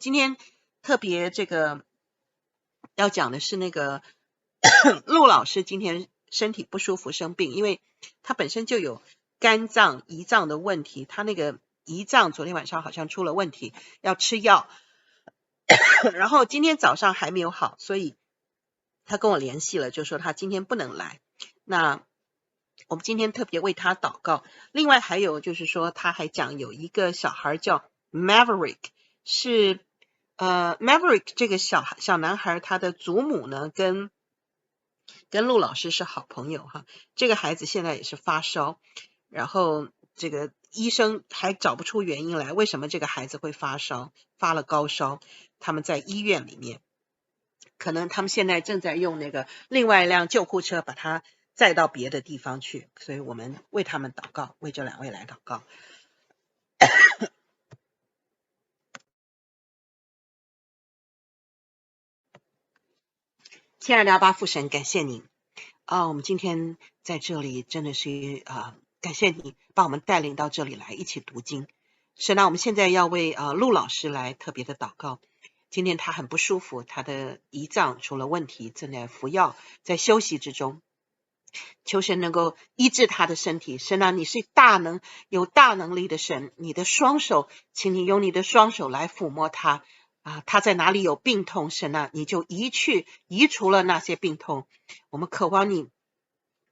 今天特别这个要讲的是那个陆老师今天身体不舒服生病，因为他本身就有肝脏胰脏的问题，他那个胰脏昨天晚上好像出了问题，要吃药然后今天早上还没有好，所以他跟我联系了，就说他今天不能来。那我们今天特别为他祷告。另外还有就是说，他还讲有一个小孩叫 Maverick， 是Maverick 这个小男孩，他的祖母呢跟陆老师是好朋友哈。这个孩子现在也是发烧，然后这个医生还找不出原因来，为什么这个孩子会发烧，发了高烧。他们在医院里面，可能他们现在正在用那个另外一辆救护车把他载到别的地方去，所以我们为他们祷告，为这两位来祷告。亲爱的阿爸父神，感谢你我们今天在这里真的是感谢你把我们带领到这里来一起读经。神啊，我们现在要为陆老师来特别的祷告。今天他很不舒服，他的胰脏出了问题，正在服药，在休息之中。求神能够医治他的身体。神啊，你是有大能力的神，你的双手，请你用你的双手来抚摸他他在哪里有病痛，神啊，你就移除了那些病痛。我们渴望你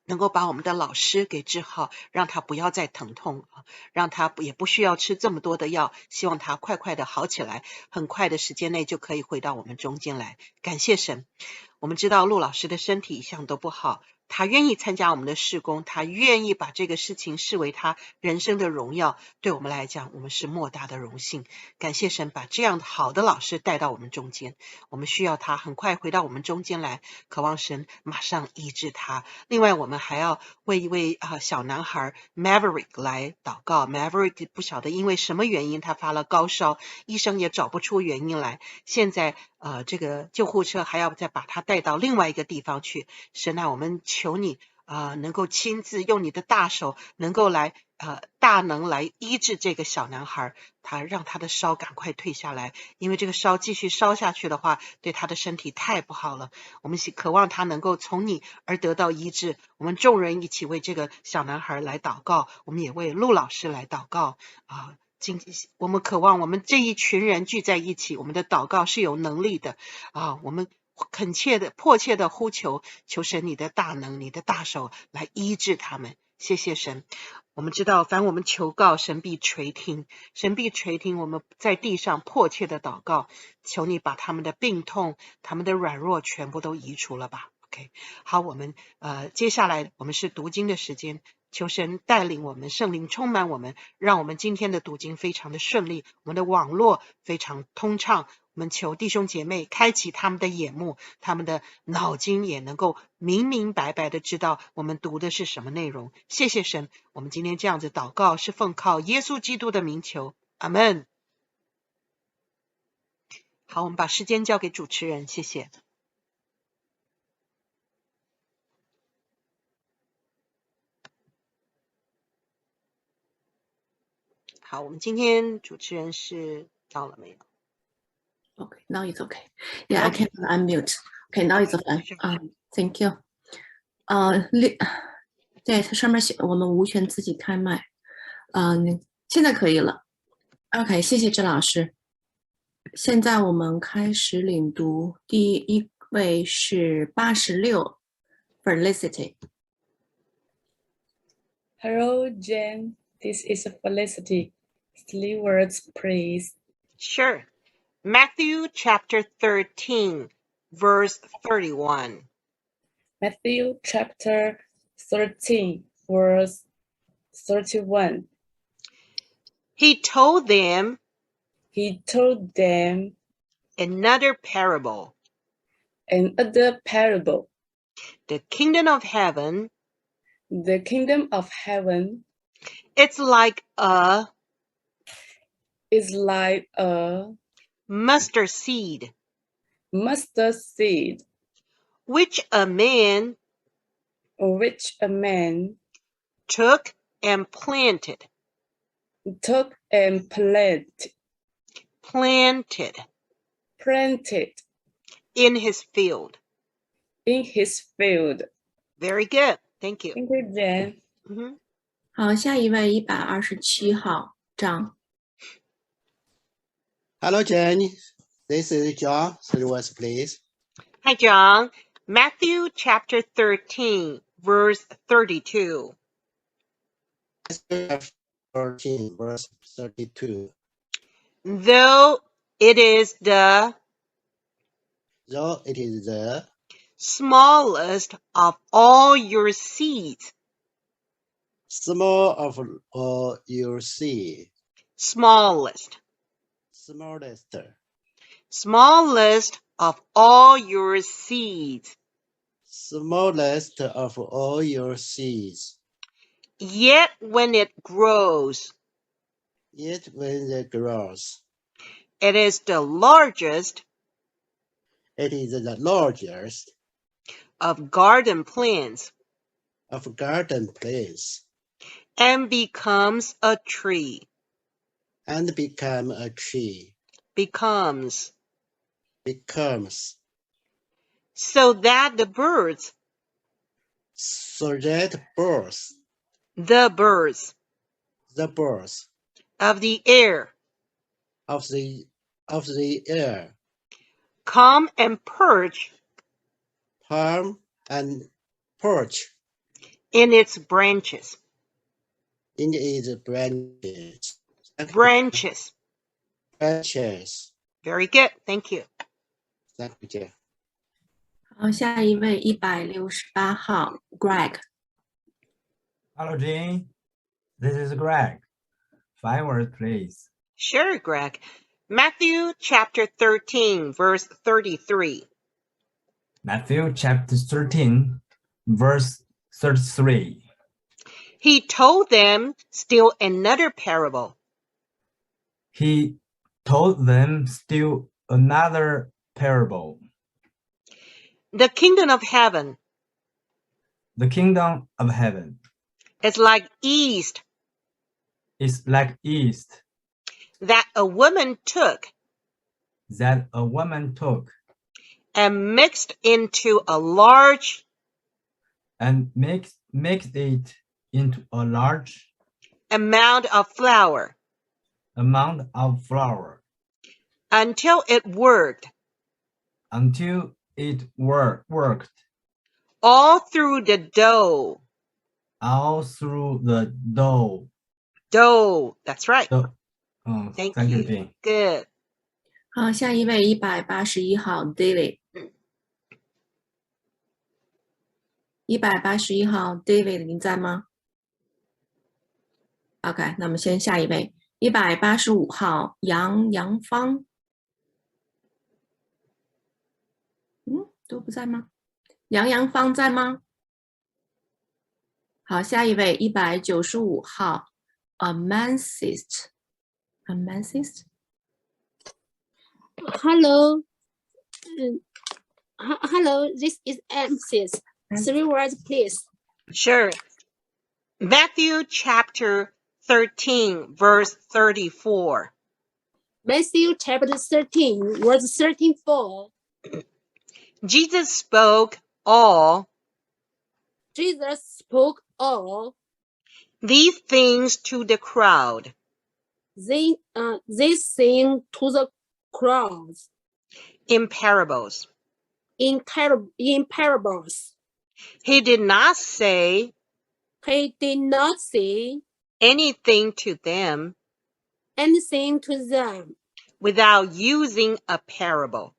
能够把我们的老师给治好，让他不要再疼痛，让他也不需要吃这么多的药，希望他快快的好起来，很快的时间内就可以回到我们中间来。感谢神。我们知道陆老师的身体一向都不好，他愿意参加我们的事工，他愿意把这个事情视为他人生的荣耀。对我们来讲，我们是莫大的荣幸。感谢神把这样好的老师带到我们中间，我们需要他很快回到我们中间来，渴望神马上医治他。另外我们还要为一位小男孩 Maverick 来祷告。 Maverick 不晓得因为什么原因他发了高烧，医生也找不出原因来，现在这个救护车还要再把他带到另外一个地方去。神啊，我们求你能够亲自用你的大手，能够来大能来医治这个小男孩，让他的烧赶快退下来，因为这个烧继续烧下去的话，对他的身体太不好了。我们渴望他能够从你而得到医治。我们众人一起为这个小男孩来祷告，我们也为陆老师来祷告我们渴望我们这一群人聚在一起，我们的祷告是有能力的我们恳切的迫切的呼求神你的大能，你的大手来医治他们。谢谢神。我们知道凡我们求告，神必垂听，我们在地上迫切的祷告，求你把他们的病痛，他们的软弱全部都移除了吧。 OK， 好，我们接下来我们是读经的时间，求神带领我们，圣灵充满我们，让我们今天的读经非常的顺利，我们的网络非常通畅。我们求弟兄姐妹开启他们的眼目，他们的脑筋也能够明明白白的知道我们读的是什么内容。谢谢神，我们今天这样子祷告是奉靠耶稣基督的名求，阿们。好，我们把时间交给主持人，谢谢。好，我们今天主持人是到了没有？ Okay, now it's okay. Yeah, okay. I can unmute. Okay, now it's fine. Thank you. 在上面写我们无权自己开麦。现在可以了。OK， 谢谢郑老师。现在我们开始领读，第一位是86 Felicity。 Hello, Jen. This is Felicity. 3 words, please. Sure. Matthew chapter 13, verse 31. Matthew chapter 13, verse 31. He told them another parable. The kingdom of heaven it's like a mustard seed which a man took and planted. planted in his field. in his field. Very good. Thank you. Thank you, Jen. 嗯哼。好，下一位127号张。 Hello, Jenny. This is John. 3 words, please. Hi, John. Matthew chapter 13, verse 32. 13, verse 32. Though it is the Though it is the smallest of all your seeds, small of all your seed, smallest smallest of all your seeds, smallest of all your seeds, yet when it grows, yet when it grows, it is the largest it is the largest of garden plants of garden plants, and becomes a tree. and become a tree, Becomes. so So that the birds the birds of the air of the air come and perch palm and perch in its branches. in its branches. Branches. Very good. Thank you. Thank you, Jeff. 好，下一位168号 Greg。 Hello, Jane. This is Greg. 5 words, please. Sure, Greg. Matthew chapter 13, verse 33. Matthew chapter 13, verse 33. He told them still another parable. He told them still another parable. The kingdom of heaven The kingdom of heaven is like yeast is like yeast that a woman took that a woman took and mixed into a large and mixed it into a large amount of flour amount of flour until it worked worked all through the dough. all through the dough. Dough. That's right. Thank you. you, Jane. Good. 好，下一位181号 David。 181号 David， 您在吗 ？OK， 那么先下一位185号杨芳。都不在吗？杨芳在吗？好，下一位195号 Amancist。 Hello. Hello, this is Amsis. 3 words, please. Sure. Matthew chapter 13, verse 34. Matthew chapter 13, verse 34. Jesus spoke all Jesus spoke all these things to the crowd this thing to the crowds in parables. in parables. He did not say He did not say anything to them anything to them without using a parable.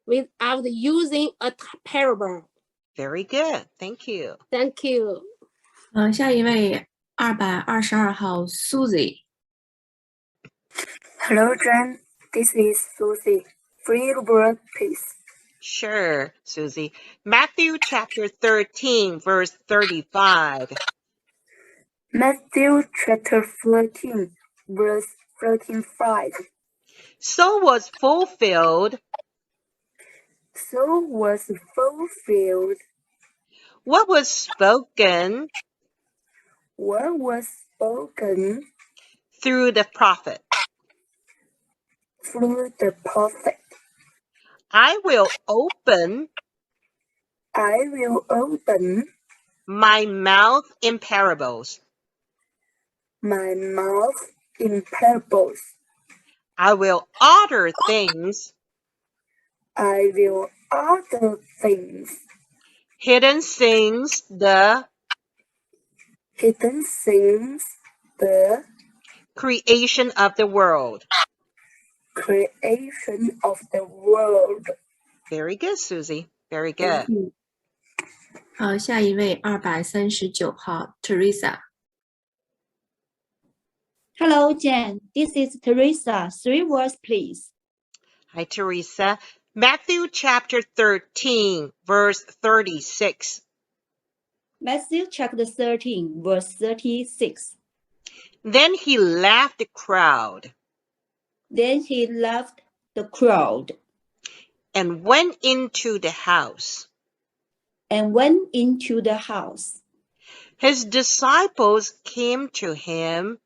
without using a parable. Very good. Thank you. Thank you. 下一位222号 Susie。 Hello, Jen. This is Susie. 3 words, please. Sure, Susie. Matthew chapter 13, verse 35. Matthew chapter 14, verse 35. So was fulfilled what was spoken through the prophet. I will open my mouth in parables. my mouth in parables. I will utter things, I will utter things, hidden things, the creation of the world. creation of the world. Very good, Susie. Very good. 好，下一位239号 Teresa。 Hello, Jen. This is Teresa. 3 words, please. Hi, Teresa. Matthew chapter 13, verse 36. Matthew chapter 13, verse 36. Then he left the crowd Then he left the crowd and went into the house. and went into the house. His disciples came to him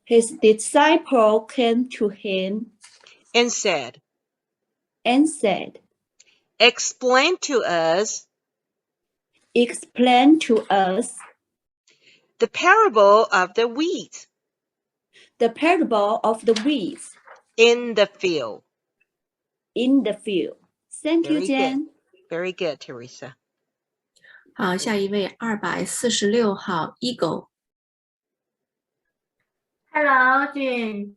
His disciple came to him and said, Explain to us the parable of the wheat the parable of the weeds in the field. in the field. Thank you, Very Jen. Very good, Teresa. 好，下一位246号 Eagle。 Hello, June.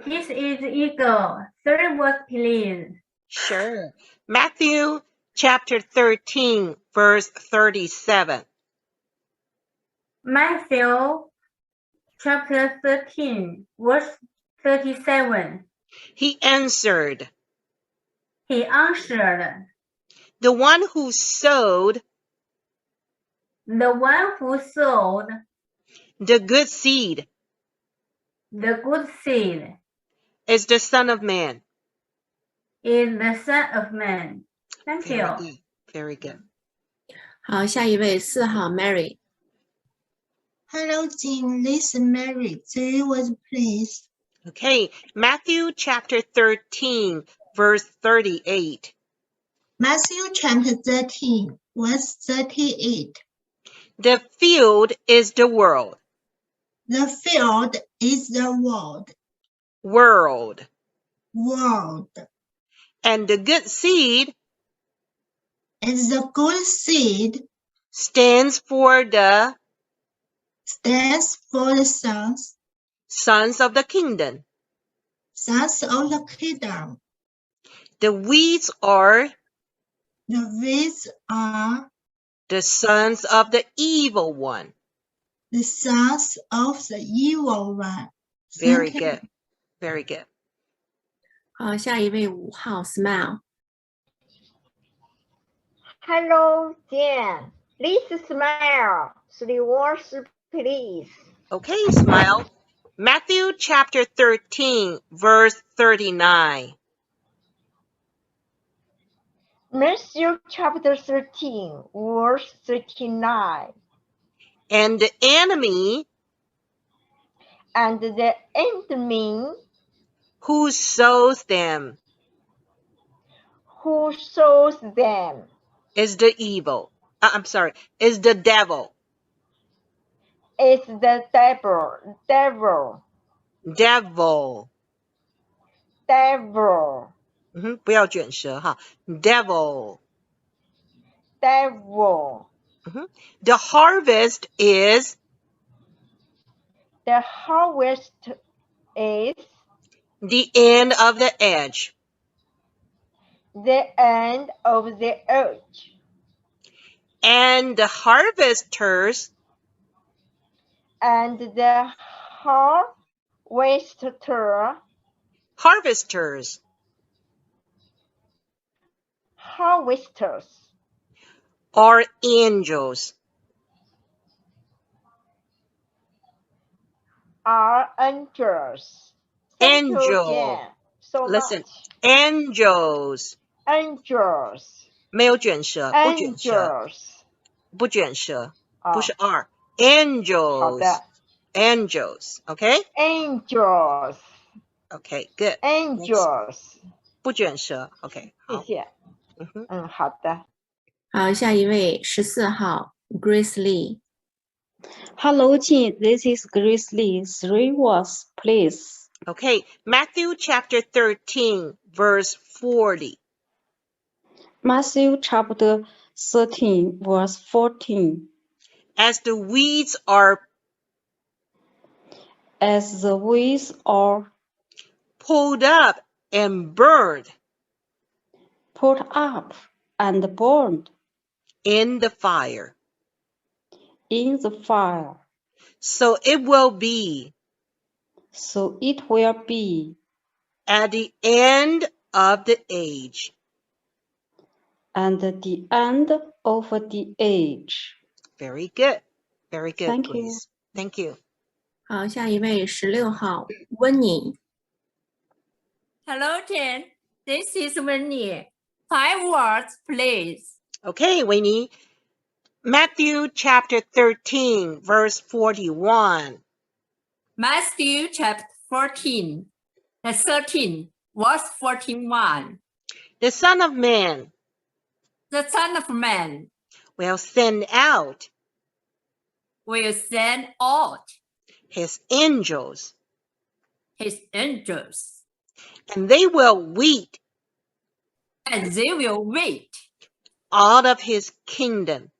This is Eagle. 3 words, please. Sure. Matthew chapter 13, verse 37. Matthew chapter 13, verse 37. He answered, He answered, the one who sowed the one who sowed the good seed the good seed is the Son of Man. is the Son of Man. Thank Very you. good. Very good. 好，下一位4号 Mary。 Hello, Jean. This is Mary. 3 words, please. Okay. Matthew chapter 13, verse 38. Matthew chapter 13, verse 38. The field is the world. The field is the world. World. World. And the good seed is the good seed. Stands for the sons of the kingdom. Sons of the kingdom. The weeds are the sons of the evil one. The sons of the evil one. Very good. Very good. 好，下一位5号 Smile。 Hello, Jen. This is Smile. 3 words, please. Okay, Smile. Matthew chapter 13, verse 39. Matthew chapter 13, verse 39. And the enemy who sows them is the evil. Is the devil. It's the devil. Devil. 不要卷舌哈 Devil. Devil. The harvest is the end of the edge. The end of the edge. And the harvesters are angels. Angel. Listen. Angels. 没有卷舌，不卷舌，不卷舌，不是 R。Angels. Angels. Okay? Angels. Okay, good. Angels. 不卷舌。OK， 谢谢。好的。好，下一位14号 Grace Lee。Hello, Jane. This is Grace Lee. 3 words, please. Okay, Matthew chapter 13, verse 40. Matthew chapter 13, verse 14. As the weeds are pulled up and burned in the fire, so it will be at the end of the age. Very good. Very good, Thank please. Thank you. 好，下一位16号 Winnie。 Hello, Jane. This is Winnie. 5 words, please. Okay, Winnie. Matthew chapter 13, verse 41. Matthew chapter 13, verse 41. The Son of Man will send out his angels, and they will weed out of his kingdom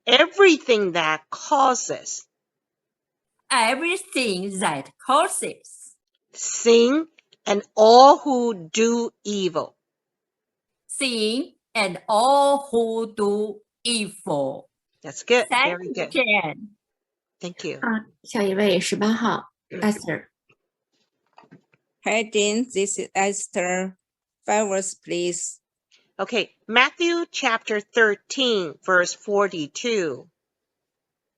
everything that causes sin and all who do evil. Sin and all who do evil. That's good. Thank Very you, good. Jane. Thank you. 下一位18号 Esther。 Hi, Jane. This is Esther. 5 words, please. Okay, Matthew chapter 13, verse 42.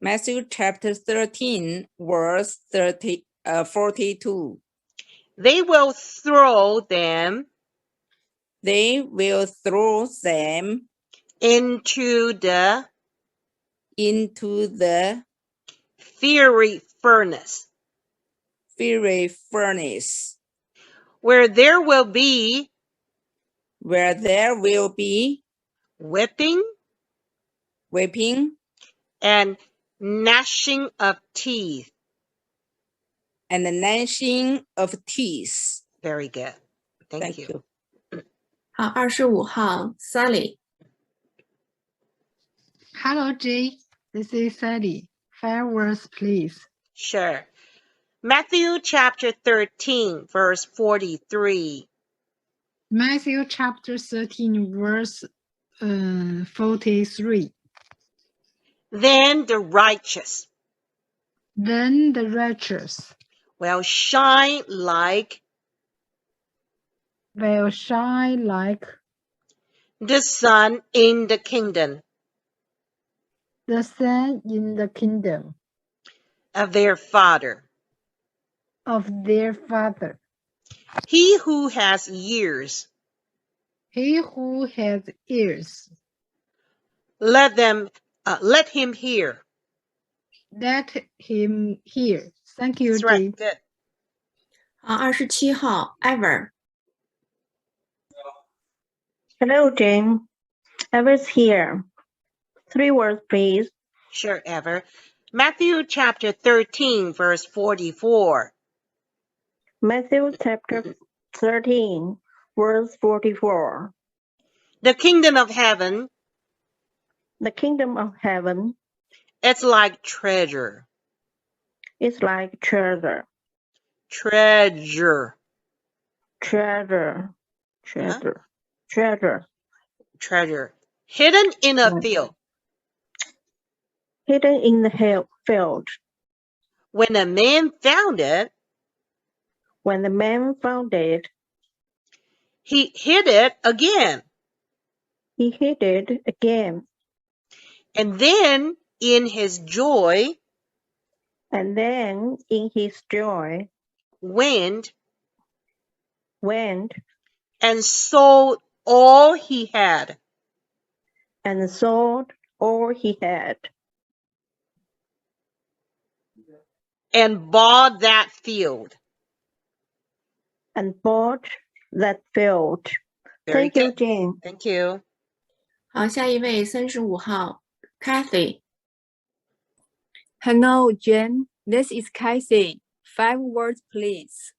Matthew chapter 13, verse 42. They will throw them into the fiery furnace, where there will be whipping and gnashing of teeth. Very good. Thank you. 好，25号 Sally。 Hello, Jay. This is Sally. 5 words, please. Sure. Matthew chapter 13, verse 43. Matthew chapter 13, verse 43. Then the righteous will shine like the sun in the kingdom of their Father. He who has ears, let him hear. Thank you, That's right. Good. 好，27号 Ever。 Hello, Jane. Ever's here. 3 words, please. Sure, Ever. Matthew chapter 13, verse 44. Matthew chapter 13, verse 44. The kingdom of heaven it's like treasure. Treasure. Hidden in a field. When a man found it, he hid it again. And then in his joy, went and sold all he had. And bought that field. and boat that failed. Very Thank you, good. Jane. Thank you. 好，下一位35号 Kathy。 Hello, Jane. This is Casey. 5 words, please.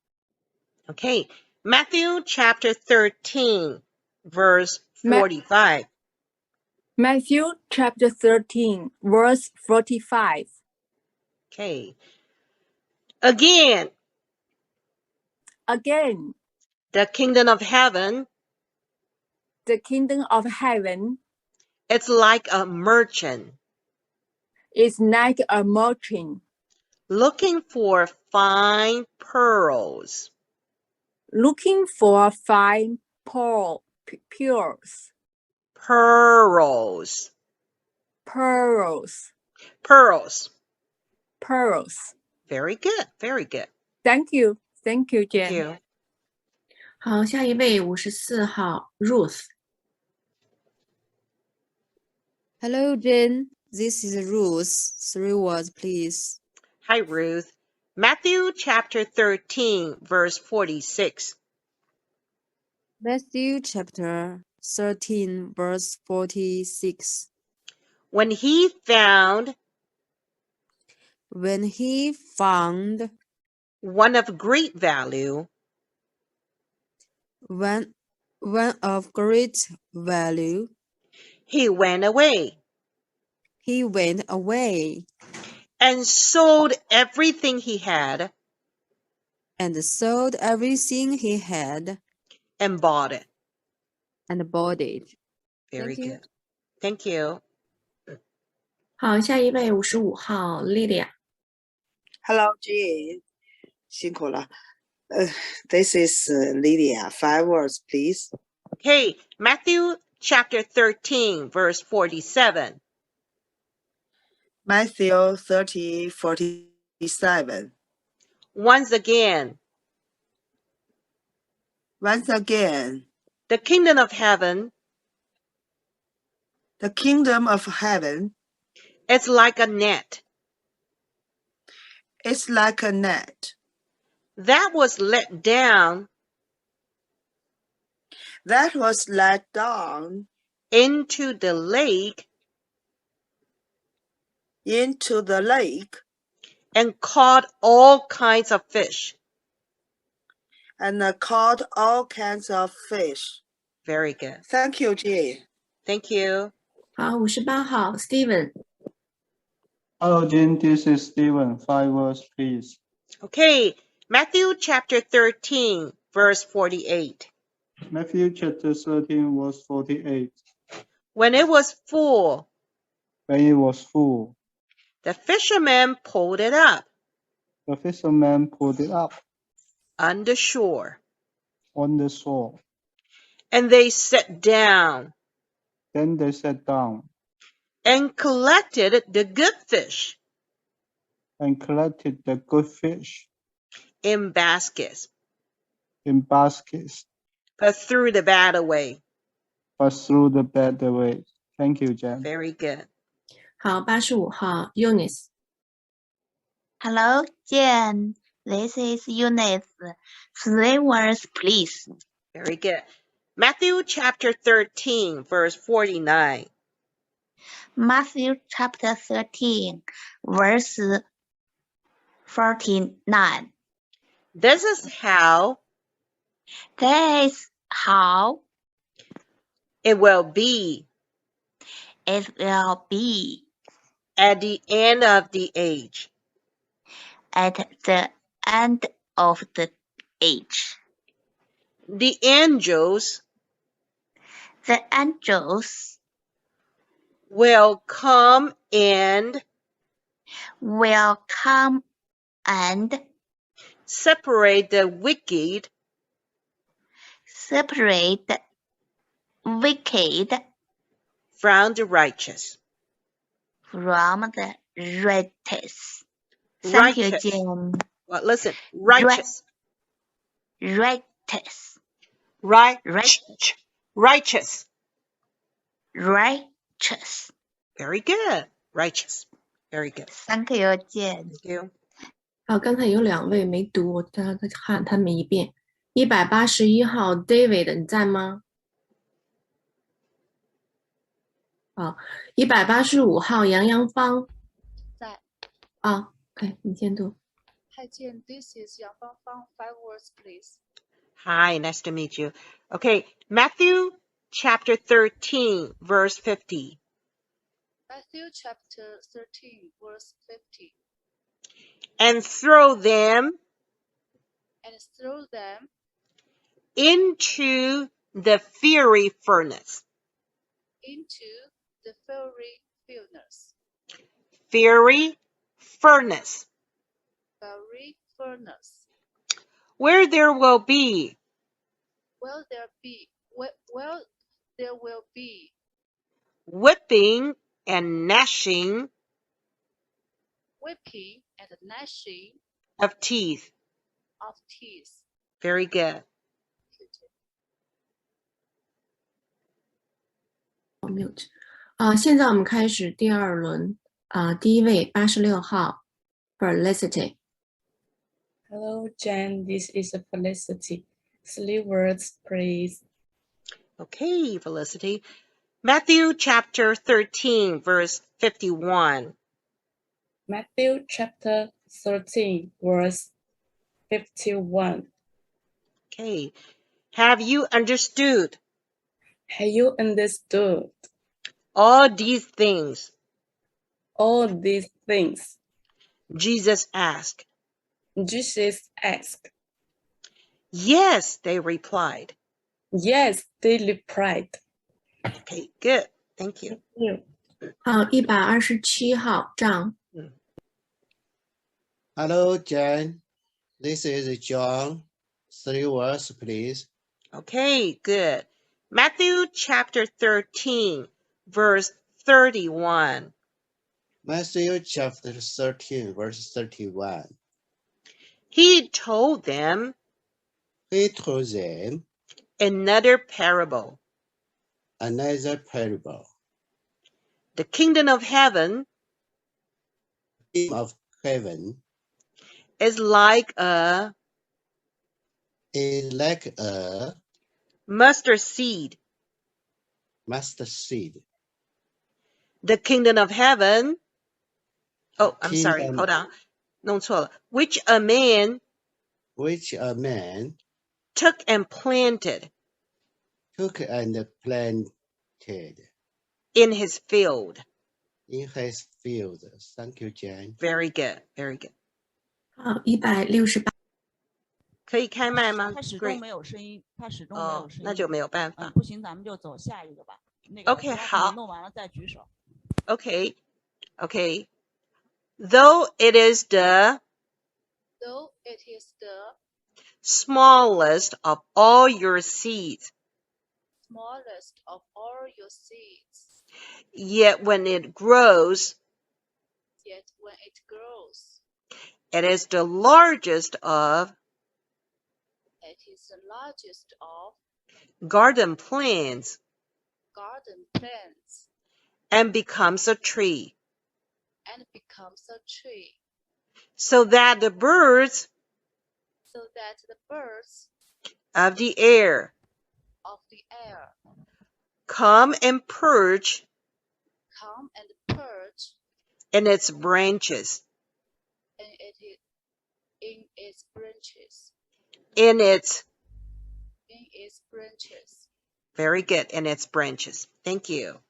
Okay. Matthew chapter 13, verse 45. Matthew chapter 13, verse 45. Okay. Again, the kingdom of heaven, it's like a merchant, looking for fine pearls. Pearls. Very good. Very good. Thank you, Jane. Thank you. 好，下一位54号 Ruth。 Hello, Jane. This is Ruth. 3 words, please. Hi, Ruth. Matthew chapter 13, verse 46. Matthew chapter 13, verse 46. When he found one of great value, one of great value, he went away and sold everything he had and bought it. Very good. Thank you. 好，下一位55号 Lydia。 Hello, Jane. 辛苦了。This is Lydia. 5 words, please. Okay, Matthew chapter 13, verse 47. Matthew 13:47. Once again, the kingdom of heaven, it's like a net. That was let down into the lake and caught all kinds of fish. Very good. Thank you, Jane. Thank you. 好，58号 Steven。 Hello, Jane. This is Steven. 5 words, please. Okay, Matthew chapter 13, verse 48. Matthew chapter 13, verse 48. When it was full, the fishermen pulled it up on the shore, and they sat down and collected the good fish in baskets, but threw the bad away. Thank you, Jen. Very good. 好，85号 Eunice。 Hello, Jen. This is Eunice. 3 words, please. Very good. Matthew chapter 13, verse 49. Matthew chapter 13, verse 49. This is how it will be at the end of the age. The angels will come and separate the wicked from the righteous. Thank you, Jim. Well, listen, righteous. Righteous. Very good. Righteous. Very good. Thank you, Jim. Thank you. 好，刚才有2位没读，我再喊他们一遍。181号 David 你在吗？好，185号杨洋芳。在。OK， 你先读。Hi, Jane. This is Yang Fang. 5 words, please. Hi, nice to meet you. Okay, Matthew chapter 13, verse 50. Matthew chapter 13, verse 50. And throw them into the fiery furnace. Into the fiery furnace. Fiery furnace. Fiery furnace. Where there will be. Well, there will be. Whipping and gnashing. Whipping and gnashing. Of teeth. Of teeth. Very good. Mute. 现在我们开始第二轮。第一位86号 Felicity. Hello, Jen. This is Felicity. 3 words, please. Okay, Felicity. Matthew chapter 13, verse 51. Matthew chapter 13, verse 51. Okay. Have you understood? Have you understood? All these things. All these things. Jesus asked. Jesus asked. Yes, they replied. Yes, they replied. Okay, good. Thank you. 好，127号张。Hello, Jen. This is John. 3 words, please. Okay, good. Matthew chapter 13, verse 31. Matthew chapter 13, verse 31. He told them another parable. Another parable. The kingdom of heaven is like a mustard seed. Mustard seed. The kingdom of heaven. Oh, I'm sorry. Hold on. 弄错了. Which a man took and planted in his field. Thank you, Jen. Very good. Very good. 好，168。可以开麦吗？他始终没有声音，他始终没有声音。那就没有办法。不行，咱们就走下一个吧。OK， 好。弄完了再举手。OK. Though it is the smallest of all your seeds. Yet when it grows, it is the largest of garden plants and becomes a tree. So that the birds of the air come and perch in its branches. In its Very good. In its branches. Thank you.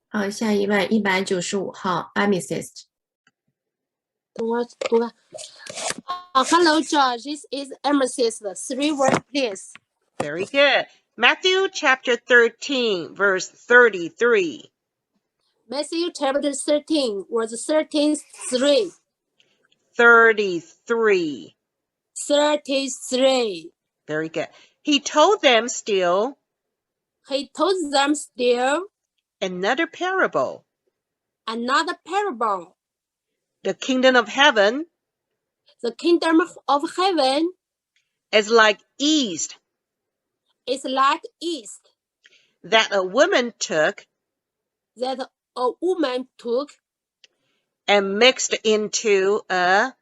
好，下一位195号 Amethyst。Hello, George. This is Amethyst. 3 words, please. Very good. Matthew chapter 13, verse 33. Matthew chapter 13, verse 33. 33. 33. Very good. He told them still another parable. The kingdom of heaven is like yeast that a woman took and mixed into a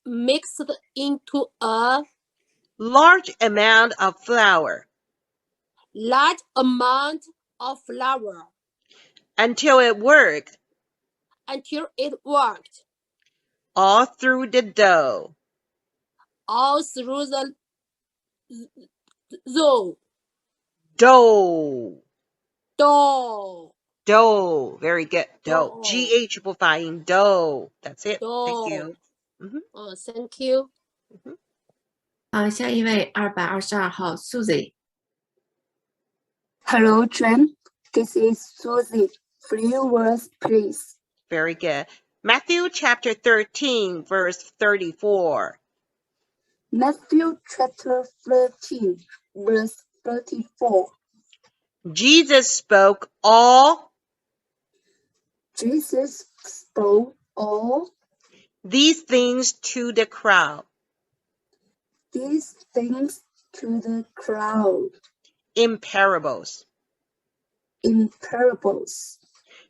mixed into a large amount of flour large amount of flour until it worked all through the dough. All through the dough. Dough. Very good. Dough. GH 不发音 dough. That's it. Thank you. Thank you. 好，下一位222号 Susie。 Hello, Jen. This is Susie. 3 words, please. Very good. Matthew chapter 13, verse 34. Matthew chapter 13, verse 34. Jesus spoke all these things to the crowd. In parables.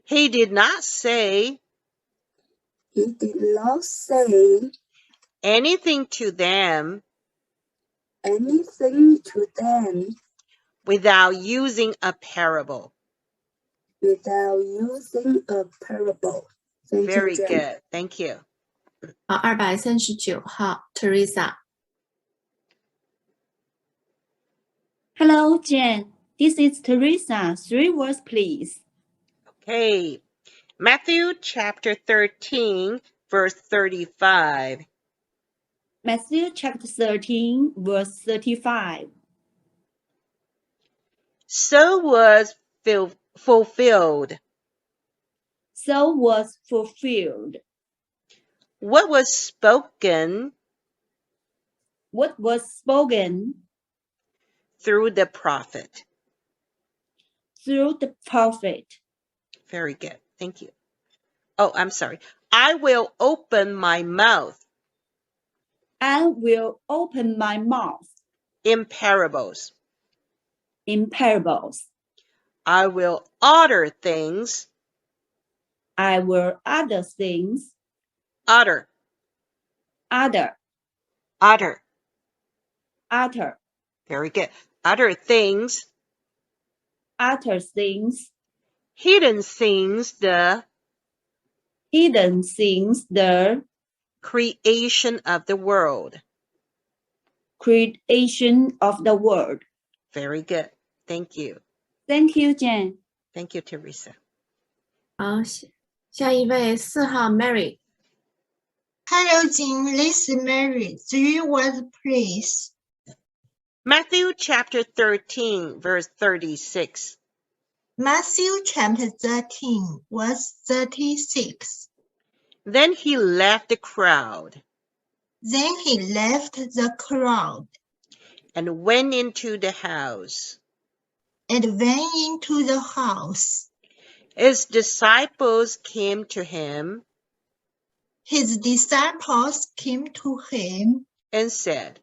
He did not say anything to them without using a parable. Very good. Thank you. 好，239号 Teresa。 Hello, Jen. This is Teresa. 3 words, please. Okay. Matthew chapter 13, verse 35. Matthew chapter 13, verse 35. So was fulfilled. So was fulfilled. What was spoken through the prophet. Very good. Thank you. Oh, I'm sorry. I will open my mouth. In parables. I will utter things. Utter. Very good. Utter things. Hidden things, the creation of the world. Very good. Thank you. Thank you, Jen. Thank you, Teresa. 好，下一位4号 Mary。 Hello, Jean. This is Mary. 3 words, please. Matthew chapter 13, verse 36. Matthew chapter 13, verse 36. Then he left the crowd. And went into the house. His disciples came to him. And said.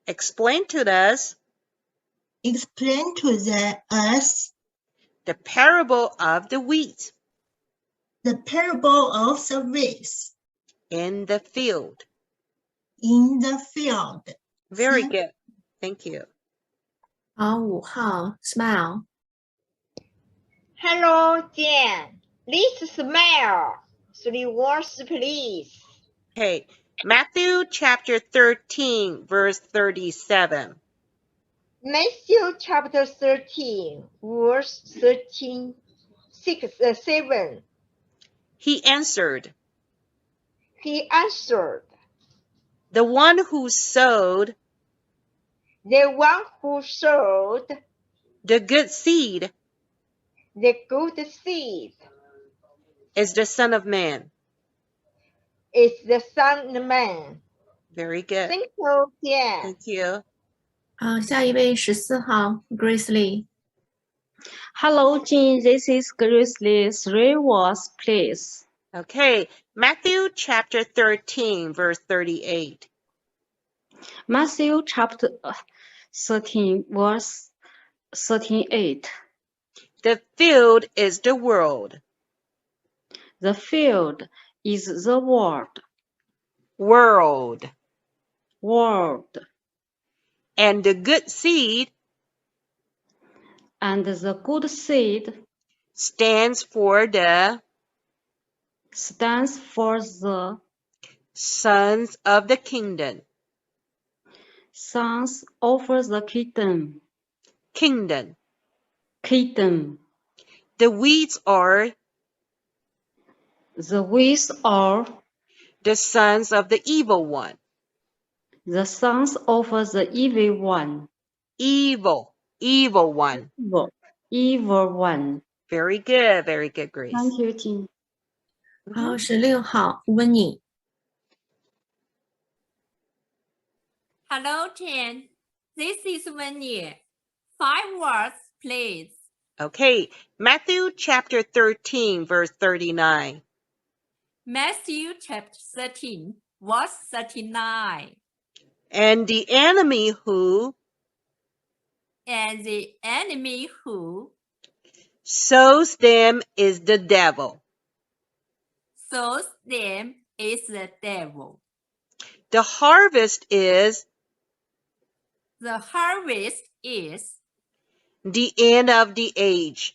Explain to us. The parable of the wheat. In the field. Very good. Thank you. 好，5号 Smile。 Hello, Jen. This is Smile. 3 words, please. Okay. Matthew chapter 13, verse 37. Matthew chapter 13, verse 7. He answered. The one who sowed the good seed is the Son of Man. Very good. Thank you, Jen. Thank you. 好，下一位14号 Grace Lee。 Hello, Jean. This is Grace Lee. 3 words, please. Okay. Matthew chapter 13, verse 38. Matthew chapter 13, verse 38. The field is the world. The field is the world. World. World. And the good seed And the good seed stands for the stands for the sons of the kingdom. sons of the kingdom. Kingdom. Kingdom. The weeds are The weeds are the sons of the evil one. the sons of the evil one. Evil. Evil one. Evil one. Very good. Very good, Grace. Thank you, Jin. 好，16号温妮。 Hello, Jane. This is Winnie. 5 words, please. Okay. Matthew chapter 13, verse 39. Matthew chapter 13, verse 39. And the enemy who sows them is the devil. Sows them is the devil. The harvest is The harvest is the end of the age.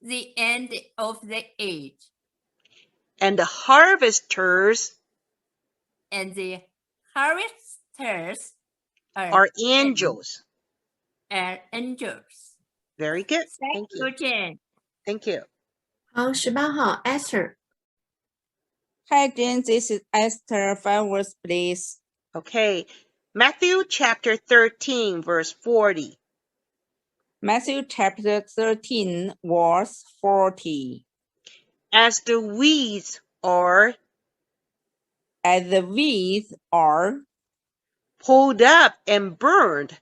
the end of the age. And the harvesters And the harvesters are angels. Are angels. Very good. Thank you, Jane. Thank you. 好，18号 Esther。 Hi, Jane. This is Esther. 5 words, please. Okay. Matthew chapter 13, verse 40. Matthew chapter 13, verse 40. As the weeds are pulled up and burned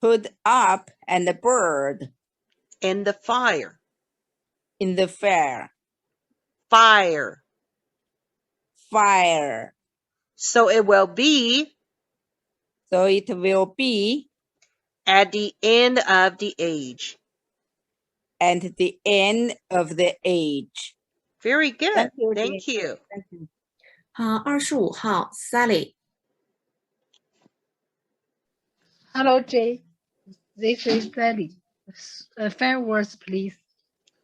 in the fire. Fire. So it will be at the end of the age. At the end of the age. Very good. Thank you. Thank you. 好，25号 Sally。 Hello, Jay. This is Sally. 5 words, please.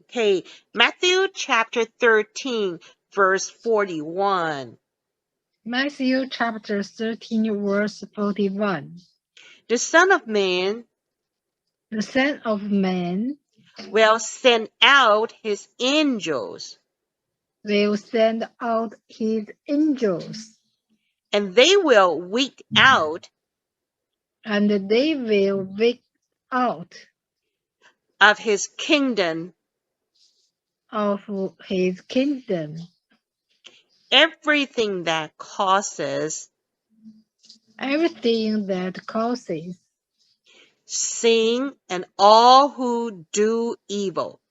Okay, Matthew chapter 13, verse 41. Matthew chapter 13, verse 41. The Son of Man will send out his angels. And they will weed out. Of his kingdom. Everything that causes sin and all who do evil.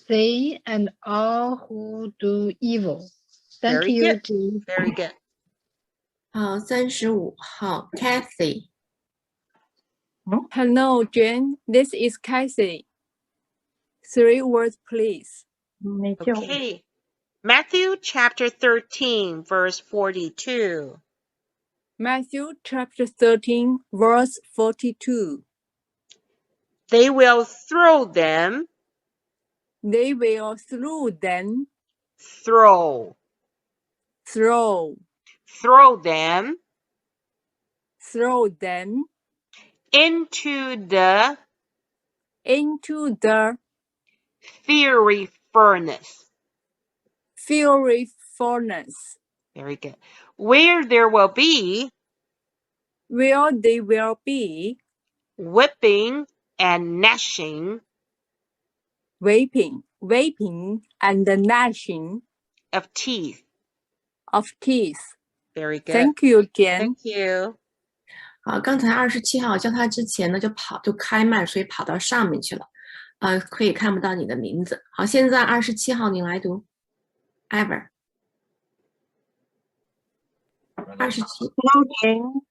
Sin and all who do evil. Thank Very you, good. Jane. Very good. 好，35号 Kathy。 Hello, Jane. This is Casey. 3 words, please. Okay. Matthew chapter 13, verse 42. Matthew chapter 13, verse 42. They will throw them. They will throw them. Throw. Throw. Throw them. Throw them. Into the fiery furnace. Fiery furnace. Very good. Where there will be whipping and gnashing. Weeping and gnashing of teeth. Very good. Thank you, Jen. Thank you. 好，刚才27号叫他之前呢就开麦，所以跑到上面去了，可以看不到你的名字。好，现在27号你来读 ，Ever。27。Hello, Jane.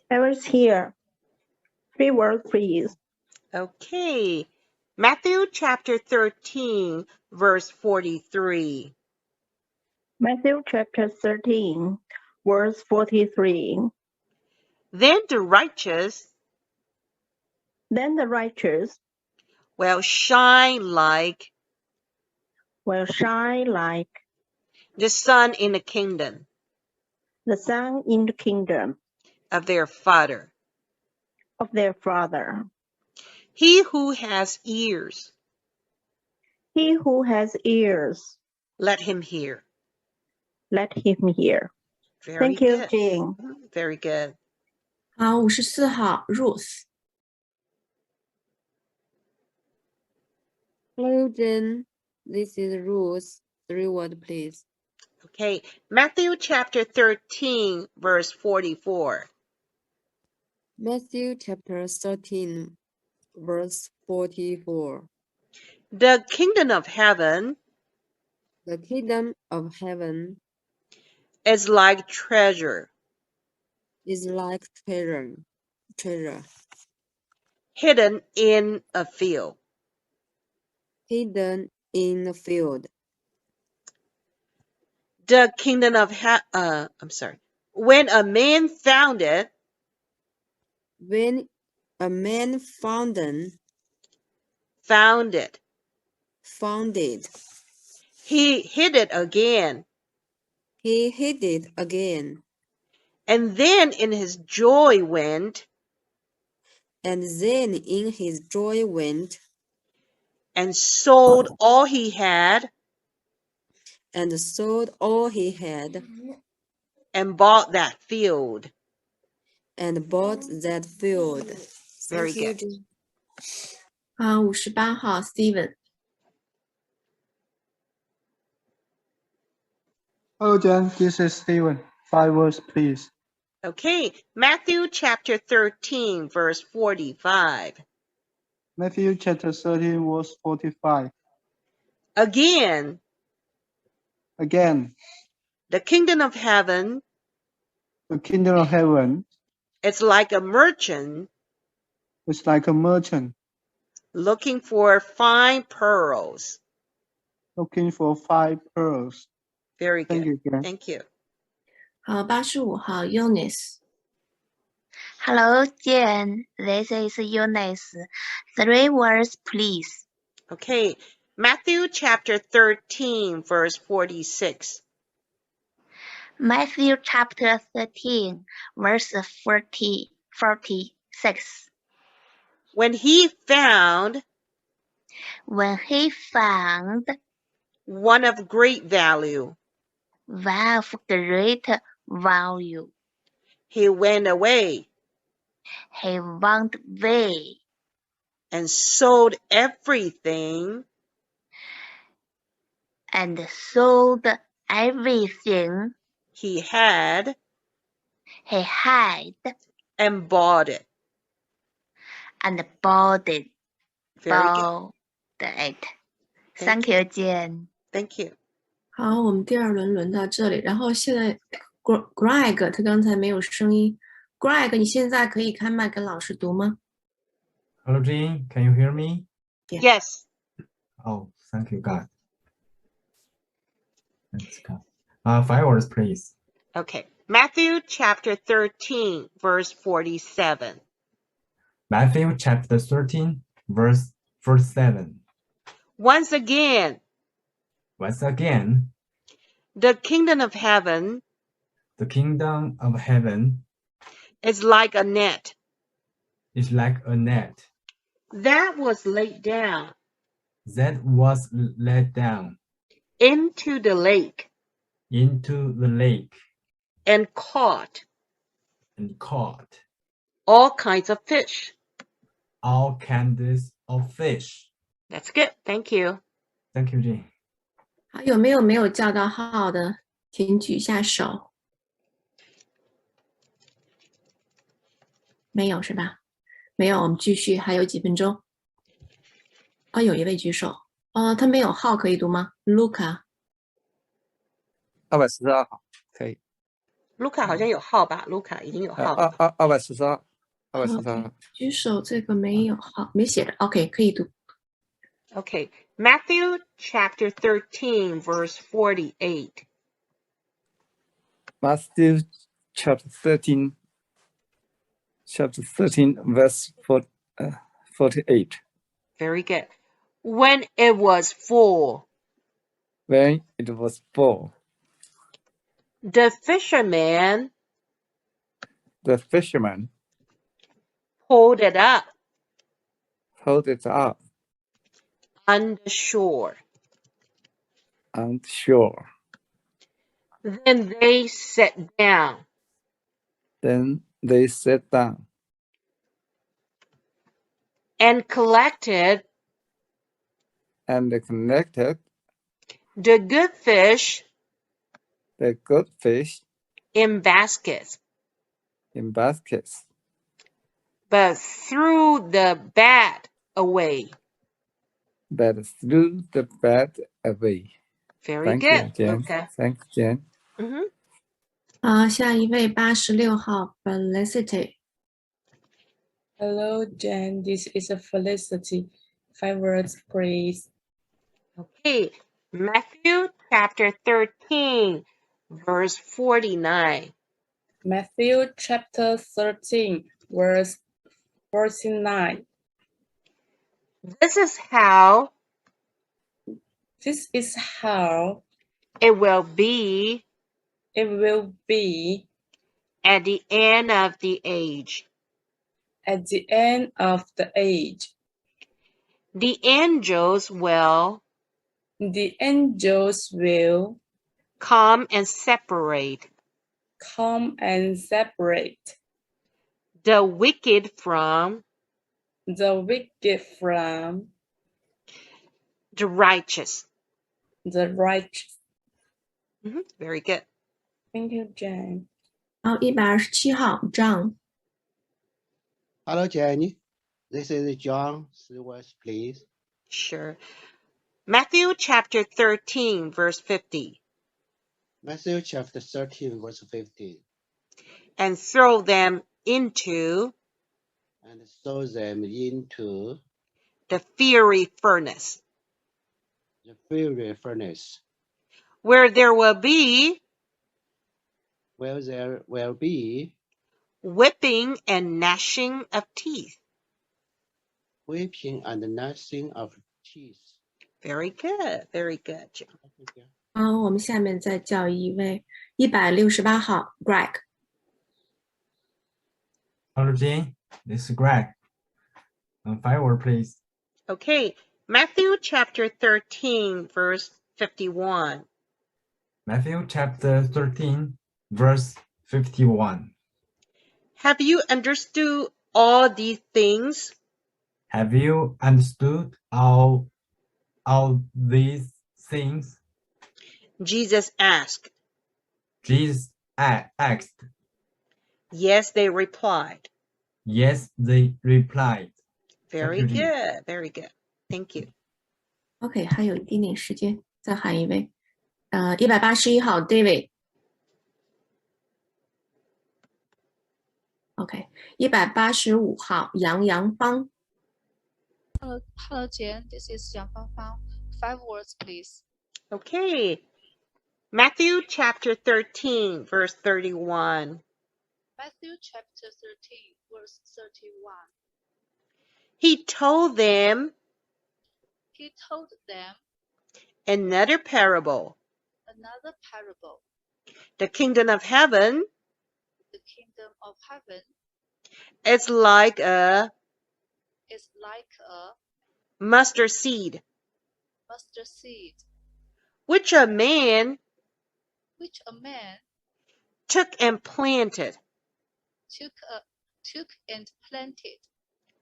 Ever's here. 3 words, please. Okay. Matthew chapter 13, verse 43. Matthew chapter 13, verse 43. Then the righteous will shine like the sun in the kingdom of their Father. He who has ears, let him hear. Very Thank you, good. Jane. Very good. 好，54号 Ruth。 Hello, Jen. This is Ruth. 3 words, please. Okay, Matthew chapter 13, verse 44. Matthew chapter 13, verse 44. The kingdom of heaven is like treasure hidden in a field. The kingdom of when a man found it, he hid it again. And then in his joy went and sold all he had and bought that field. Very good. 好，58号 Steven。 Hello, Jen. This is Steven. 5 words, please. Okay, Matthew chapter 13, verse 45. Matthew chapter 13, verse 45. Again, the kingdom of heaven is like a merchant looking for fine pearls. Very good. Thank you, Jen. Thank you. 好，85号 Eunice。 Hello, Jen. This is Eunice. 3 words, please. Okay, Matthew chapter 13, verse 46. Matthew chapter 13, verse 46. When he found one of great value, he went away and sold everything he had and bought it. Very good. Thank you, Jen. Thank you. 好，我们第2轮轮到这里，然后现在 Greg 他刚才没有声音 ，Greg 你现在可以开麦跟老师读吗 Hello, Jean. Can you hear me? Yes. Oh, thank you, God. Let's go. 5 words, please. Okay. Matthew chapter 13, verse 47. Matthew chapter 13, verse 47. Once again, the kingdom of heaven is like a net that was laid down into the lake and caught all kinds of fish. That's good. Thank you. Thank you, Jean. 好，有没有叫到号的，请举一下手。没有是吧？没有，我们继续，还有几分钟。啊，有一位举手。他没有号可以读吗 ？Luca。242号可以。Luca 好像有号吧 ？Luca 已经有号了。242。举手这个没有号，没写的。OK， 可以读。Okay, Matthew chapter 13, verse 48. Matthew chapter 13, verse 48. Very good. When it was full, When it was full, the fisherman pulled it up on the shore. on the shore. Then they sat down Then they sat down and collected and connected the good fish in baskets, but threw the bad away. Very Thank good. You, Jen. Okay. Thank you, Jen. 下一位86号 Felicity. Hello, Jen. This is Felicity. 5 words, please. Okay, Matthew chapter 13, verse 49. Matthew chapter 13, verse 49. This is how it will be at the end of the age. At the end of the age. The angels will come and separate the wicked from the righteous. Very good. Thank you, Jen. 127号 John. Hello, Jenny. This is John. 3 words, please. Sure. Matthew chapter 13, verse 50. Matthew chapter 13, verse 50. And throw them into the fiery furnace. Where there will be whipping and gnashing of teeth. Very good. Very good, Jim. 我们下面再叫一位168号 Greg. Hello, Jane. This is Greg. 5 words, please. Okay, Matthew chapter 13, verse 51. Matthew chapter 13, verse 51. Have you understood all these things? Have you understood all these things? Jesus asked. Jesus asked. Yes, they replied. Yes, they replied. Very good, very good. Thank you. OK, 还有一点点时间，再喊一位。181号 David. OK, 185号杨芳. Hello, Jen. This is Yang Fang. 5 words, please. Okay. Matthew chapter 13, verse 31. Matthew chapter 13, verse 31. He told them another parable. The kingdom of heaven is like a mustard seed, which a man took and planted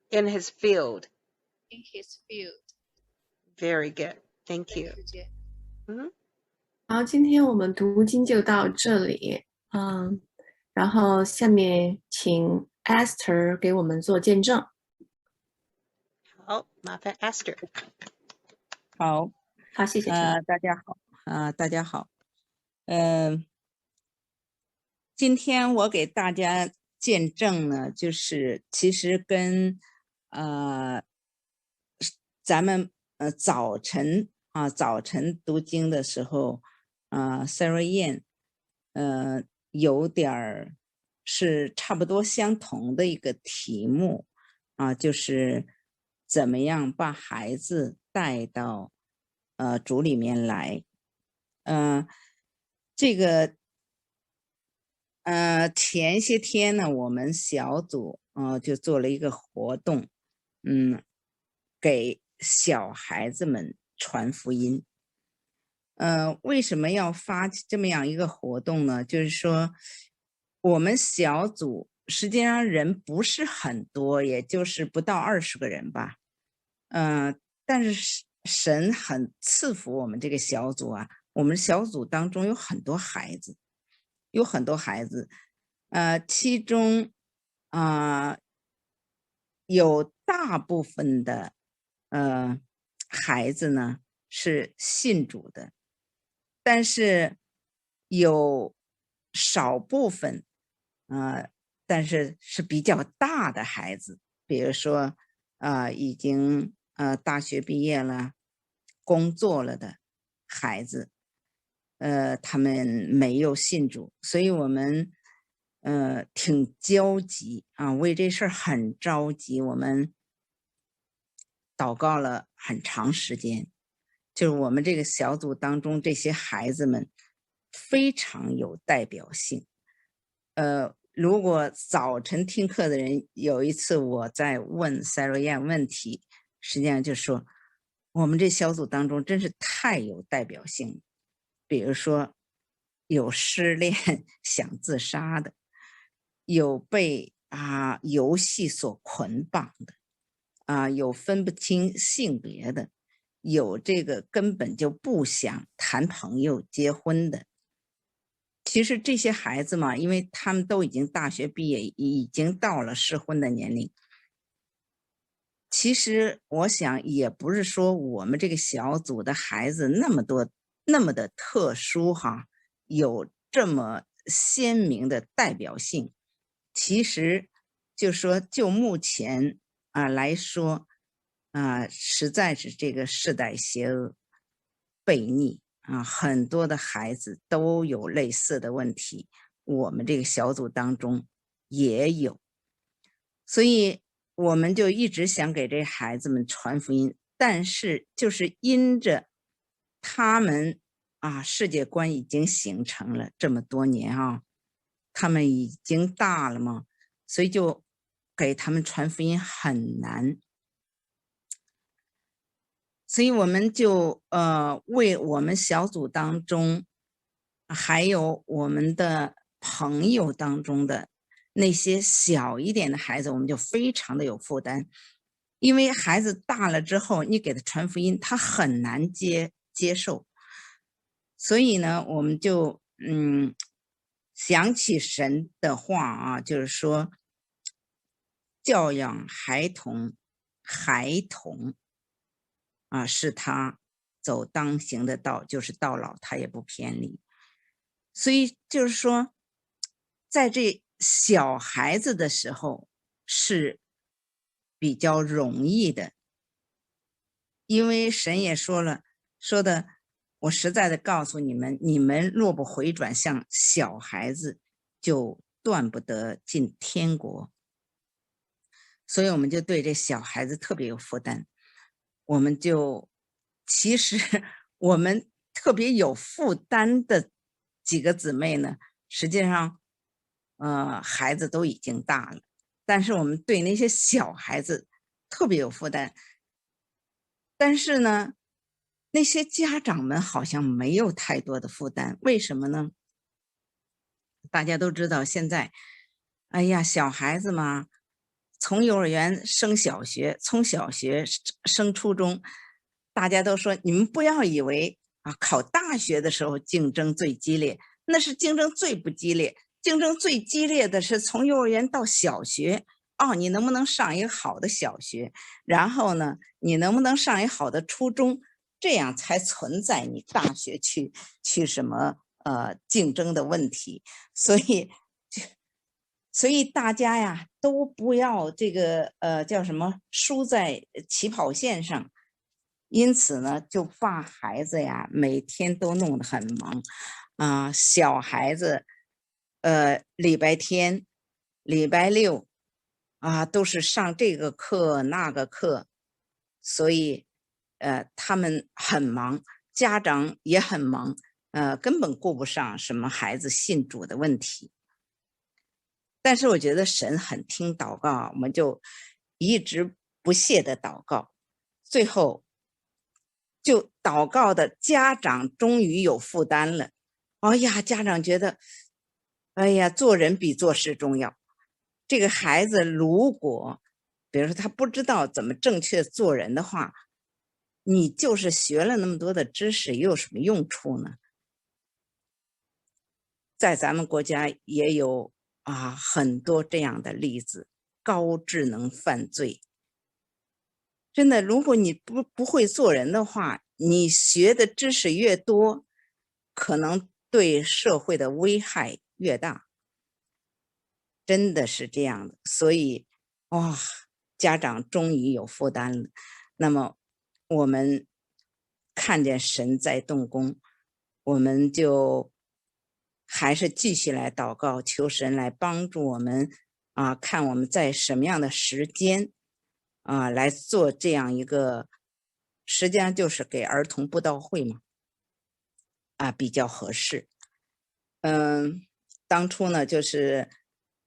in his field. Very good. Thank you. 好，今天我们读经就到这里。然后下面请 Esther 给我们做见证。好，麻烦 Esther。好，谢谢。大家好，大家好。今天我给大家见证呢，就是其实跟咱们早晨读经的时候，Sarah Yan 有点儿是差不多相同的一个题目啊，就是怎么样把孩子带到主里面来。这个前些天呢，我们小组就做了一个活动，给小孩子们传福音。为什么要发起这么样一个活动呢？就是说，我们小组实际上人不是很多，也就是不到20个人吧。但是神很赐福我们这个小组啊，我们小组当中有很多孩子，其中有大部分的孩子呢是信主的，但是有少部分但是是比较大的孩子，比如说已经大学毕业了、工作了的孩子，他们没有信主，所以我们挺焦急啊，为这事儿很着急，我们祷告了很长时间。就是我们这个小组当中这些孩子们非常有代表性。如果早晨听课的人，有一次我在问塞罗亚问题，实际上就说我们这小组当中真是太有代表性。比如说有失恋想自杀的，有被游戏所捆绑的，有分不清性别的，有这个根本就不想谈朋友结婚的。其实这些孩子嘛，因为他们都已经大学毕业，已经到了适婚的年龄。其实我想也不是说我们这个小组的孩子那么的特殊哈，有这么鲜明的代表性。其实就说就目前来说实在是这个世代邪恶悖逆很多的孩子都有类似的问题，我们这个小组当中也有，所以我们就一直想给这孩子们传福音，但是就是因着他们世界观已经形成了这么多年他们已经大了嘛，所以就给他们传福音很难。所以我们就为我们小组当中还有我们的朋友当中的那些小一点的孩子，我们就非常的有负担。因为孩子大了之后，你给他传福音，他很难接受。所以呢，我们就想起神的话就是说教养孩童是他走当行的道，就是到老他也不偏离。所以就是说在这小孩子的时候是比较容易的，因为神也说的我实在的告诉你们，你们若不回转向小孩子，就断不得进天国。所以我们就对这小孩子特别有负担。我们就其实我们特别有负担的几个姊妹呢，实际上孩子都已经大了，但是我们对那些小孩子特别有负担。但是呢，那些家长们好像没有太多的负担。为什么呢？大家都知道现在哎呀，小孩子嘛，从幼儿园升小学，从小学升初中，大家都说你们不要以为考大学的时候竞争最激烈，那是竞争最不激烈，竞争最激烈的是从幼儿园到小学你能不能上一个好的小学，然后呢你能不能上一个好的初中，这样才存在你大学去什么竞争的问题。所以大家呀都不要这个叫什么输在起跑线上，因此呢就把孩子呀每天都弄得很忙小孩子礼拜天、礼拜六啊，都是上这个课那个课，所以他们很忙，家长也很忙，根本顾不上什么孩子信主的问题。但是我觉得神很听祷告，我们就一直不懈的祷告，最后就祷告的家长终于有负担了。哎呀，家长觉得，哎呀，做人比做事重要。这个孩子如果，比如说他不知道怎么正确做人的话，你就是学了那么多的知识，又有什么用处呢？在咱们国家也有很多这样的例子，高智能犯罪。真的，如果你不会做人的话，你学的知识越多，可能对社会的危害越大。真的是这样的，所以家长终于有负担了。那么我们看见神在动工，我们就还是继续来祷告，求神来帮助我们看我们在什么样的时间来做这样一个，实际上就是给儿童布道会嘛，比较合适。当初呢，就是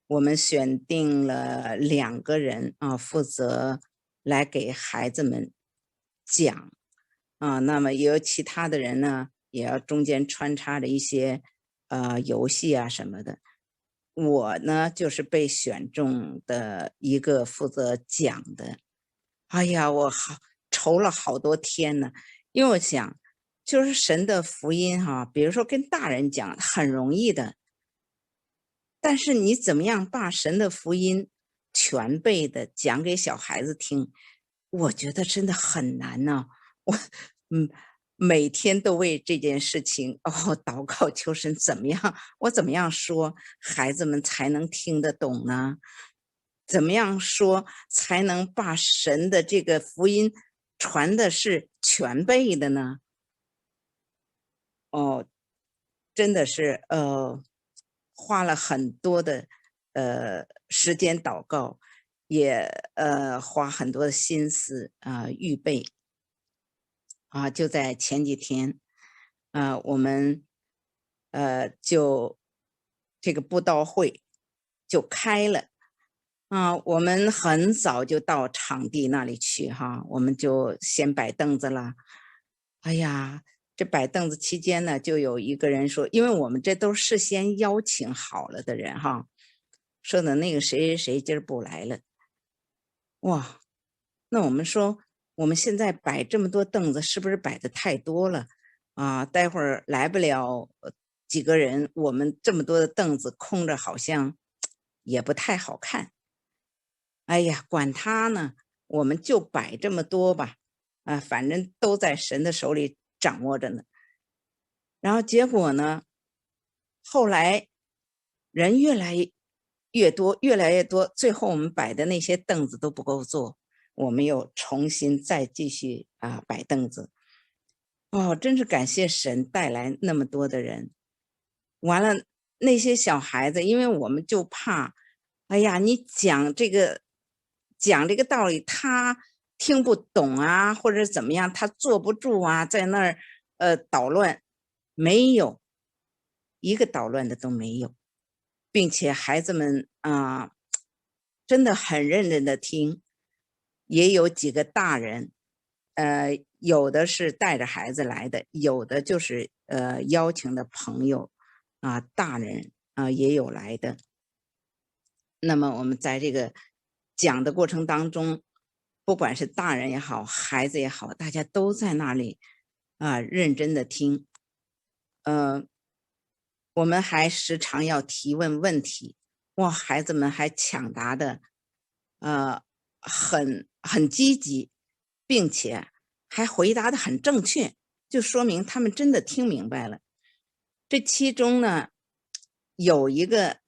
我们选定了2个人负责来给孩子们讲那么也有其他的人呢，也要中间穿插着一些游戏什么的。我呢就是被选中的一个负责讲的。哎呀，我愁了好多天呢，因为我想就是神的福音比如说跟大人讲很容易的，但是你怎么样把神的福音全备的讲给小孩子听，我觉得真的很难呢。我每天都为这件事情祷告求神，我怎么样说孩子们才能听得懂呢？怎么样说才能把神的这个福音传的是全备的呢？真的是花了很多的时间祷告，也花很多的心思预备就在前几天我们就这个布道会就开了我们很早就到场地那里去我们就先摆凳子了。哎呀，这摆凳子期间呢，就有一个人说，因为我们这都事先邀请好了的人说的那个谁谁谁今儿不来了。哇，那我们说我们现在摆这么多凳子是不是摆的太多了待会儿来不了几个人，我们这么多的凳子空着好像也不太好看。哎呀，管他呢，我们就摆这么多吧反正都在神的手里掌握着呢。然后结果呢，后来人越来越多，最后我们摆的那些凳子都不够坐，我们又重新再继续摆凳子。真是感谢神带来那么多的人。完了，那些小孩子，因为我们就怕，哎呀，你讲这个道理他听不懂或者怎么样，他坐不住在那儿捣乱，没有一个捣乱的都没有，并且孩子们真的很认真的听。也有几个大人有的是带着孩子来的，有的就是邀请的朋友大人也有来的。那么我们在这个讲的过程当中，不管是大人也好，孩子也好，大家都在那里认真的听。我们还时常要提问问题，孩子们还抢答的很积极，并且还回答的很正确，就说明他们真的听明白了。这其中呢，有一个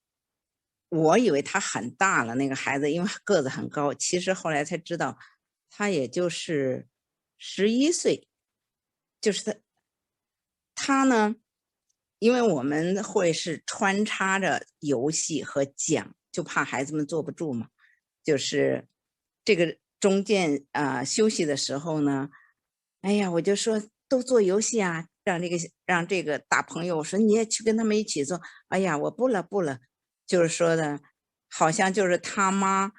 我以为他很大了，那个孩子因为个子很高，其实后来才知道他也就是11岁。就是他呢，因为我们会是穿插着游戏和讲，就怕孩子们坐不住嘛。就是这个中间休息的时候呢，哎呀，我就说都做游戏啊，让这个大朋友，我说你也去跟他们一起做。哎呀，我不了，就是说的，好像就是他妈，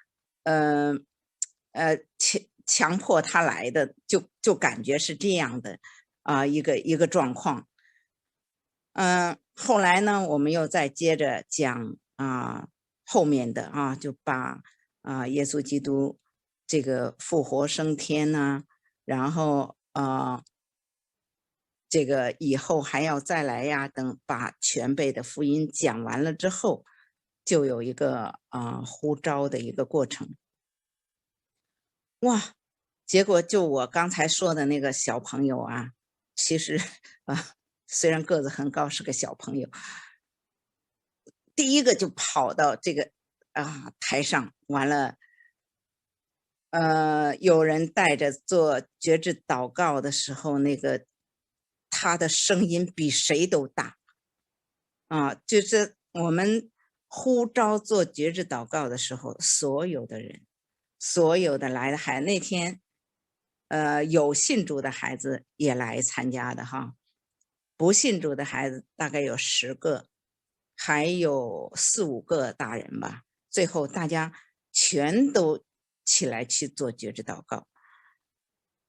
强迫他来的，就感觉是这样的一个状况。后来呢，我们又再接着讲后面的就把耶稣基督这个复活升天呢，然后这个以后还要再来呀，等把全备的福音讲完了之后，就有一个呼召的一个过程。哇，结果就我刚才说的那个小朋友啊，其实虽然个子很高，是个小朋友，第一个就跑到这个台上，完了有人带着做觉知祷告的时候，那个他的声音比谁都大就是我们呼召做觉知祷告的时候，所有的人，所有的来的孩子，那天有信主的孩子也来参加的哈，不信主的孩子大概有10个，还有4、5个大人吧，最后大家全都起来去做觉知祷告。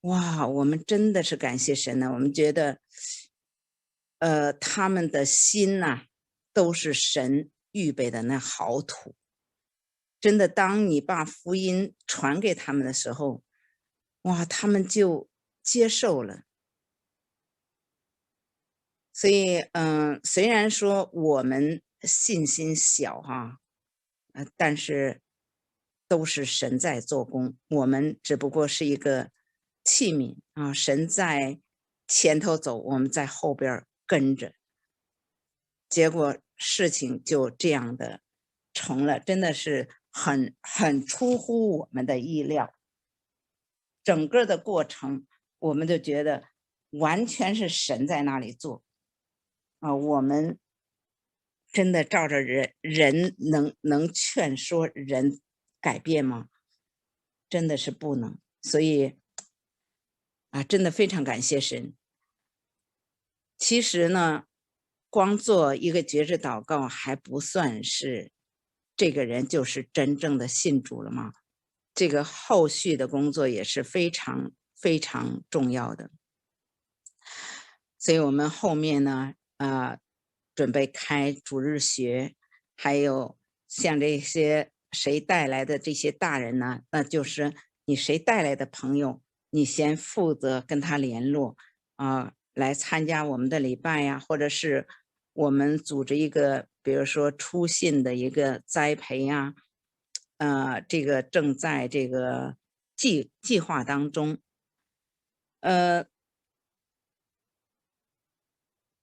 哇，我们真的是感谢神呢，我们觉得他们的心呐都是神预备的那好土。真的，当你把福音传给他们的时候，哇，他们就接受了。所以虽然说我们信心小但是都是神在做工，我们只不过是一个器皿神在前头走，我们在后边跟着，结果事情就这样的成了，真的是很出乎我们的意料。整个的过程我们就觉得完全是神在那里做我们真的照着人能劝说人改变吗？真的是不能。所以真的非常感谢神。其实呢，光做一个觉知祷告还不算是这个人就是真正的信主了吗？这个后续的工作也是非常非常重要的。所以我们后面呢准备开主日学，还有像这些谁带来的这些大人呢，那就是你谁带来的朋友，你先负责跟他联络来参加我们的礼拜呀，或者是我们组织一个比如说初信的一个栽培呀这个正在这个计划当中。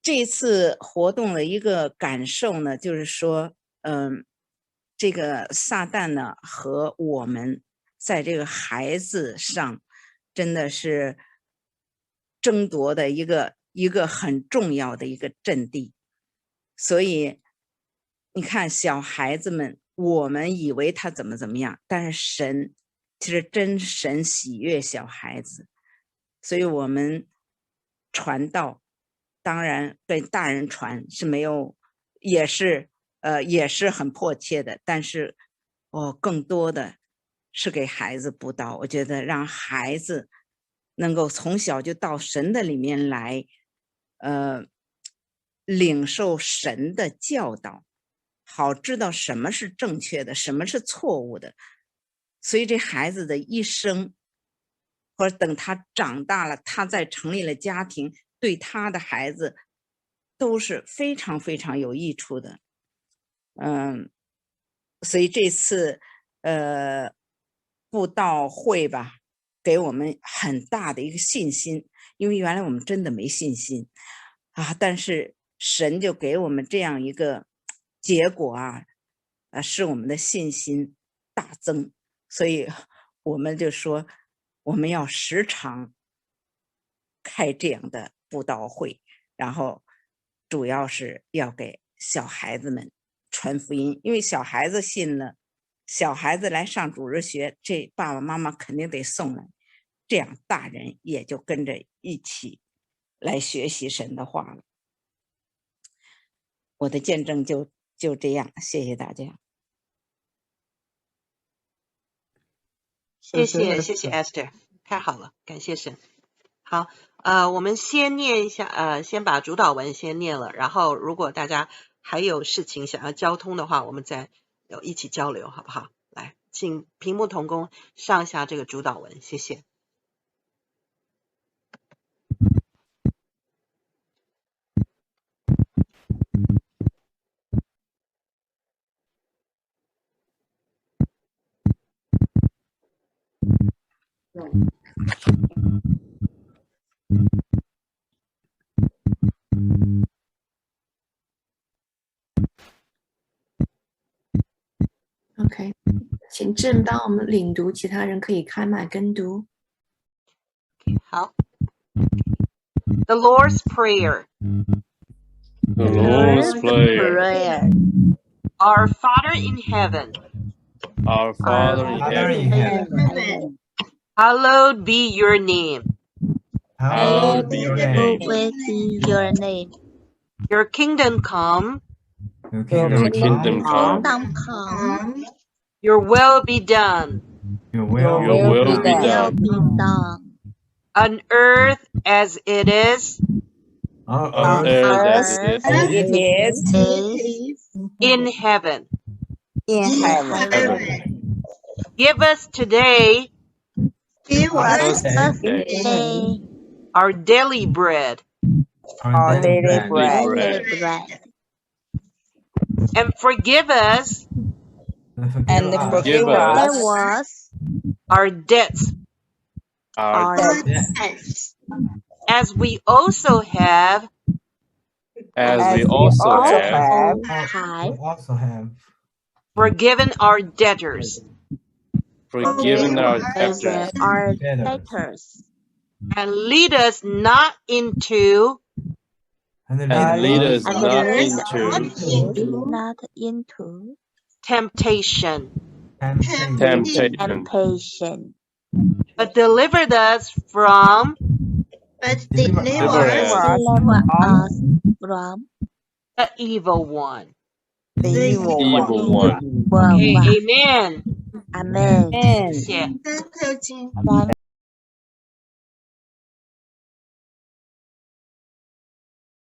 这次活动的一个感受呢，就是说这个撒旦呢和我们在这个孩子上真的是争夺的一个很重要的一个阵地。所以你看小孩子们，我们以为他怎么样，但是神其实真神喜悦小孩子。所以我们传道当然对大人传是没有，也是很迫切的，但是更多的是给孩子布道。我觉得让孩子能够从小就到神的里面来领受神的教导，好知道什么是正确的，什么是错误的。所以这孩子的一生，或者等他长大了，他再成立了家庭，对他的孩子都是非常非常有益处的。所以这次布道会吧，给我们很大的一个信心，因为原来我们真的没信心但是神就给我们这样一个结果使我们的信心大增。所以我们就说我们要时常开这样的布道会，然后主要是要给小孩子们传福音，因为小孩子信了，小孩子来上主日学，这爸爸妈妈肯定得送来，这样大人也就跟着一起来学习神的话了。我的见证就这样，谢谢大家。谢谢 Esther， 太好了，感谢神。好，我们先念一下，先把主导文先念了，然后如果大家还有事情想要交通的话，我们再一起交流，好不好？来，请屏幕同工上一下这个主导文，谢谢。OK， 请郑帮我们领读，其他人可以开麦跟读。好 ，The Lord's Prayer. The Lord's Prayer. Our Father in heaven. Our Father in heaven. Hallowed be your name. Hallowed be your name. Your name. Your kingdom come. Your kingdom come. Your will be done. Your will be done. On earth as it is. On earth as it is. In heaven. In heaven. Give us today. Give us today. Our daily bread. Our daily bread. And forgive us. And forgive us our debts. Our debts. As we also have. As we also have forgiven our debtors. Forgiven our debtors. And lead us not into. And lead us not into temptation. But deliver us from. Deliver us from the evil one. The evil one. Okay, amen. Amen. Yeah.